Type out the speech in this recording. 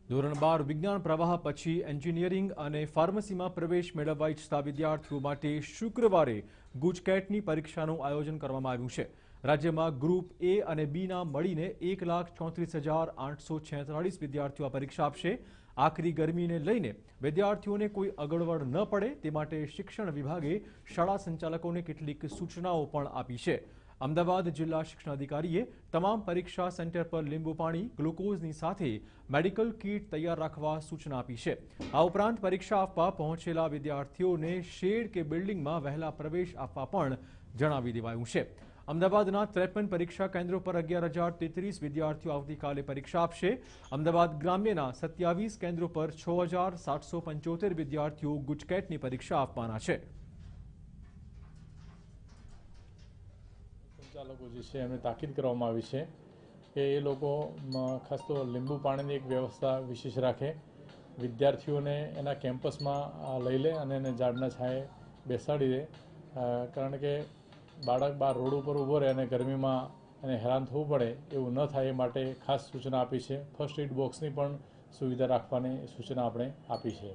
ધોરણ 12 વિજ્ઞાન પ્રવાહ પછી એન્જિનિયરિંગ અને ફાર્મસીમાં પ્રવેશ મેળવવા ઈચ્છતા વિદ્યાર્થીઓ માટે શુક્રવારે ગુજકેટની પરીક્ષાનું આયોજન કરવામાં આવ્યું છે। રાજ્યમાં ગ્રુપ એ અને બીના મળીને 1,34,846 વિદ્યાર્થીઓ આ પરીક્ષા આપશે। આકરી ગરમીને લઈને વિદ્યાર્થીઓને કોઈ અગવડ ન પડે તે માટે શિક્ષણ વિભાગે શાળા સંચાલકોને કેટલીક સૂચનાઓ પણ આપી છે। અમદાવાદ જિલ્લા શિક્ષણાધિકારીએ તમામ પરીક્ષા સેન્ટર પર લીંબુ પાણી, ગ્લુકોઝની સાથે મેડિકલ કીટ તૈયાર રાખવા સૂચના આપી છે। આ ઉપરાંત પરીક્ષા આપવા પહોંચેલા વિદ્યાર્થીઓને શેડ કે બિલ્ડિંગમાં વહેલા પ્રવેશ આપવા પણ જણાવી દેવાયું છે। અમદાવાદના 53 પરીક્ષા કેન્દ્રો પર 11,033 વિદ્યાર્થીઓ આવતીકાલે પરીક્ષા આપશે। અમદાવાદ ગ્રામ્યના 27 કેન્દ્રો પર 6,775 વિદ્યાર્થીઓ ગુજકેટની પરીક્ષા આપવાના છે। સંચાલકો જે છે એમને તાકીદ કરવામાં આવી છે કે એ લોકો ખાસ તો લીંબુ પાણીની એક વ્યવસ્થા વિશેષ રાખે, વિદ્યાર્થીઓને એના કેમ્પસમાં લઈ લે અને એને ઝાડના છાંયે બેસાડી દે, કારણ કે બાળક બહાર રોડ ઉપર ઊભો રહે અને ગરમીમાં એને હેરાન થવું પડે એવું ન થાય એ માટે ખાસ સૂચના આપી છે। ફર્સ્ટ એડ બોક્સની પણ સુવિધા રાખવાની સૂચના આપણે આપી છે।